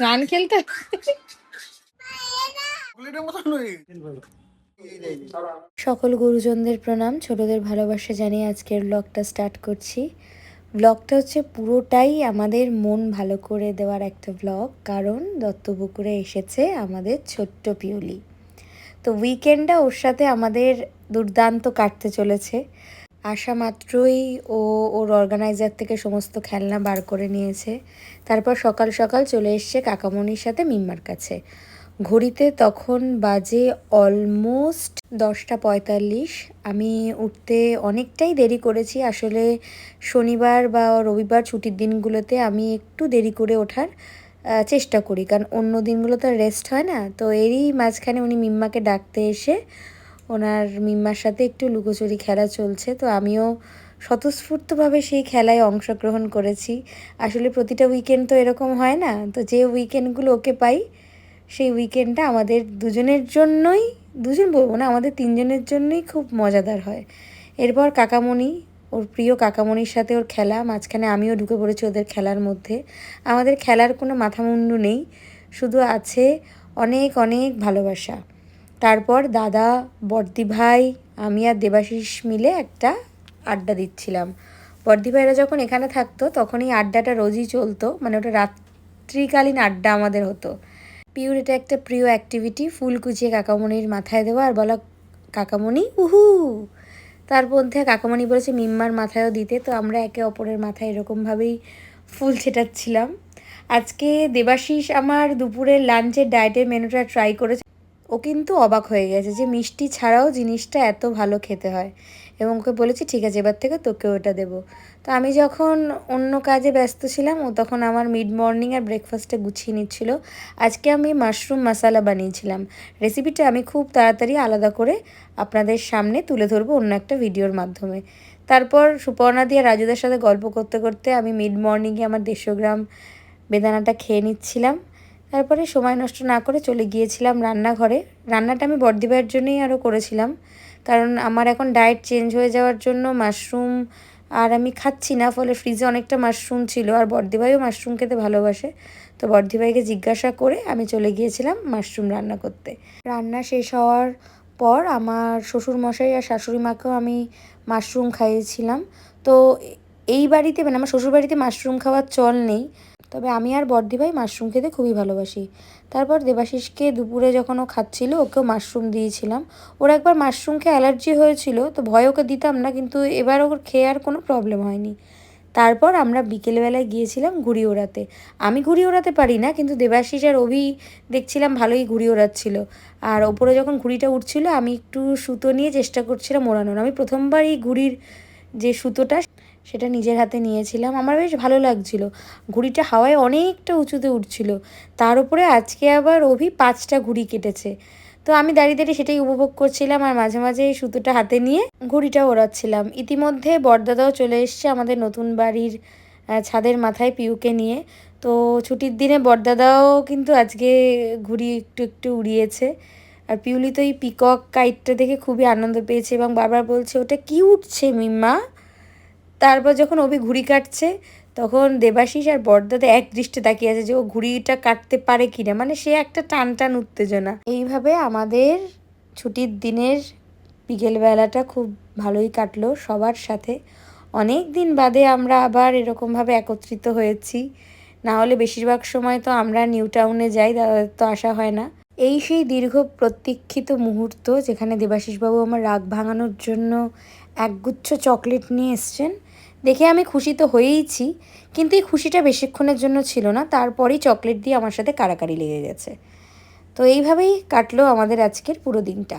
গান খেলতে সকল গুরুজনদের প্রণাম, ছোটদের ভালোবাসা জানিয়ে আজকের ব্লগটা স্টার্ট করছি। ব্লগটা হচ্ছে পুরোটাই আমাদের মন ভালো করে দেওয়ার একটা ব্লগ, কারণ দত্তপুকুরে এসেছে আমাদের ছোট্ট পিউলি। তো উইকেন্ডটা ওর সাথে আমাদের দুর্দান্ত কাটতে চলেছে। আসা মাত্রই ওর অর্গানাইজার থেকে সমস্ত খেলনা বার করে নিয়েছে। তারপর সকাল সকাল চলে এসছে কাকামণির সাথে মিম্মার কাছে। ঘড়িতে তখন বাজে অলমোস্ট 10:45। আমি উঠতে অনেকটাই দেরি করেছি। আসলে শনিবার বা রবিবার ছুটির দিনগুলোতে আমি একটু দেরি করে ওঠার চেষ্টা করি, কারণ অন্য দিনগুলো তো রেস্ট হয় না। তো এরই মাঝখানে উনি মিম্মাকে ডাকতে এসে ওনার মিম্মার সাথে একটু লুকোচুরি খেলা চলছে। তো আমিও স্বতঃস্ফূর্তভাবে সেই খেলায় অংশগ্রহণ করেছি। আসলে প্রতিটা উইকেন্ড তো এরকম হয় না, তো যে উইকেন্ডগুলো ওকে পাই সেই উইকেন্ডটা আমাদের দুজনের জন্যই, দুজন বলবো না, আমাদের তিনজনের জন্যই খুব মজাদার হয়। এরপর কাকামণি, ওর প্রিয় কাকামণির সাথে ওর খেলা, মাঝখানে আমিও ঢুকে পড়েছি ওদের খেলার মধ্যে। আমাদের খেলার কোনো মাথামুন্ডু নেই, শুধু আছে অনেক অনেক ভালোবাসা। তারপর দাদা, বর্দি ভাই, আমি আর দেবাশিস মিলে একটা আড্ডা দিচ্ছিলাম। বর্দি ভাইরা যখন এখানে থাকতো তখন এই আড্ডাটা রোজই চলতো, মানে ওটা রাত্রিকালীন আড্ডা আমাদের হতো। পিউর এটা একটা প্রিয় অ্যাক্টিভিটি, ফুল কুচিয়ে কাকামণির মাথায় দেওয়া আর বলা, কাকামণি উহু। তার মধ্যে কাকামণি বলেছে মিম্মার মাথায়ও দিতে, তো আমরা একে অপরের মাথায় এরকমভাবেই ফুল ছেটাচ্ছিলাম। আজকে দেবাশিস আমার দুপুরের লাঞ্চের ডায়েটের মেনুটা ট্রাই করেছে। ও কিন্তু অবাক হয়ে গেছে যে মিষ্টি ছাড়াও জিনিসটা এত ভালো খেতে হয়, এবং ওকে বলেছি ঠিক আছে এবার থেকে তোকে ওটা দেবো। তো আমি যখন অন্য কাজে ব্যস্ত ছিলাম, ও তখন আমার মিড মর্নিং আর ব্রেকফাস্টে গুছিয়ে নিচ্ছিল। আজকে আমি মাশরুম মশালা বানিয়েছিলাম। রেসিপিটা আমি খুব তাড়াতাড়ি আলাদা করে আপনাদের সামনে তুলে ধরবো অন্য একটা ভিডিওর মাধ্যমে। তারপর সুপর্ণা দিয়ে রাজুদের সাথে গল্প করতে করতে আমি মিড মর্নিংয়ে আমার 150 গ্রাম বেদানাটা খেয়ে নিচ্ছিলাম। তারপরে সময় নষ্ট না করে চলে গিয়েছিলাম রান্নাঘরে। রান্নাটা আমি বর্দিভাইয়ের জন্যই আরও করেছিলাম, কারণ আমার এখন ডায়েট চেঞ্জ হয়ে যাওয়ার জন্য মাশরুম আর আমি খাচ্ছি না, ফলে ফ্রিজে অনেকটা মাশরুম ছিল, আর বর্দিভাইও মাশরুম খেতে ভালোবাসে। তো বর্দিভাইকে জিজ্ঞাসা করে আমি চলে গিয়েছিলাম মাশরুম রান্না করতে। রান্না শেষ হওয়ার পর আমার শ্বশুরমশাই আর শাশুড়ি মাকেও আমি মাশরুম খাইয়েছিলাম। তো এই বাড়িতে, মানে আমার শ্বশুরবাড়িতে মাশরুম খাওয়ার চল নেই, তবে আমি আর বর্দিভাই মাশরুম খেতে খুবই ভালোবাসি। তারপর দেবাশিসকে দুপুরে যখন ও খাচ্ছিল ওকেও মাশরুম দিয়েছিলাম। ওর একবার মাশরুম খেয়ে অ্যালার্জি হয়েছিল, তো ভয় ওকে দিতাম না, কিন্তু এবার ওর খেয়ে আর কোনো প্রবলেম হয়নি। তারপর আমরা বিকেলবেলায় গিয়েছিলাম ঘুড়ি ওড়াতে। আমি ঘুড়ি ওড়াতে পারি না, কিন্তু দেবাশিস আর অভি দেখছিলাম ভালোই ঘুড়ি ওড়াচ্ছিল। আর ওপরে যখন ঘুড়িটা উঠছিল আমি একটু সুতো নিয়ে চেষ্টা করছিলাম ওড়ানোর। আমি প্রথমবার এই ঘুড়ির যে সুতোটা সেটা নিজের হাতে নিয়েছিলাম, আমার বেশ ভালো লাগছিল। ঘুড়িটা হাওয়ায় অনেকটা উঁচুতে উঠছিল। তার উপরে আজকে আবার অভি 5টা ঘুড়ি কেটেছে। তো আমি দাঁড়িয়ে দাঁড়িয়ে সেটাই উপভোগ করছিলাম, আর মাঝে মাঝে এই সুতোটা হাতে নিয়ে ঘুড়িটা ওড়াচ্ছিলাম। ইতিমধ্যে বড়দাদাও চলে এসছে আমাদের নতুন বাড়ির ছাদের মাথায় পিউকে নিয়ে। তো ছুটির দিনে বড়দাদাও কিন্তু আজকে ঘুড়ি একটু একটু উড়িয়েছে। আর পিউলি তো এই পিকক কাইটটা দেখে খুবই আনন্দ পেয়েছে এবং বারবার বলছে ওটা কি উঠছে মিম্মা। তারপর যখন অভি ঘুড়ি কাটছে তখন দেবাশিস আর বড়দাদা এক দৃষ্টে তাকিয়ে আছে যে ও ঘুড়িটা কাটতে পারে কিনা, মানে সে একটা টান টান উত্তেজনা। এইভাবে আমাদের ছুটির দিনের বিকেলবেলাটা খুব ভালোই কাটলো সবার সাথে। অনেক দিন বাদে আমরা আবার এরকমভাবে একত্রিত হয়েছি, না হলে বেশিরভাগ সময় তো আমরা নিউ টাউনে যাই, দাদাদের তো আসা হয় না। এই সেই দীর্ঘ প্রতীক্ষিত মুহূর্ত যেখানে দেবাশিসবাবু আমার রাগ ভাঙানোর জন্য একগুচ্ছ চকলেট নিয়ে এসছেন। দেখে আমি খুশি তো হয়েইছি, কিন্তু এই খুশিটা বেশিক্ষণের জন্য ছিল না, তারপরেই চকলেট দিয়ে আমার সাথে কাড়াকাড়ি লেগে গেছে। তো এইভাবেই কাটলো আমাদের আজকের পুরো দিনটা।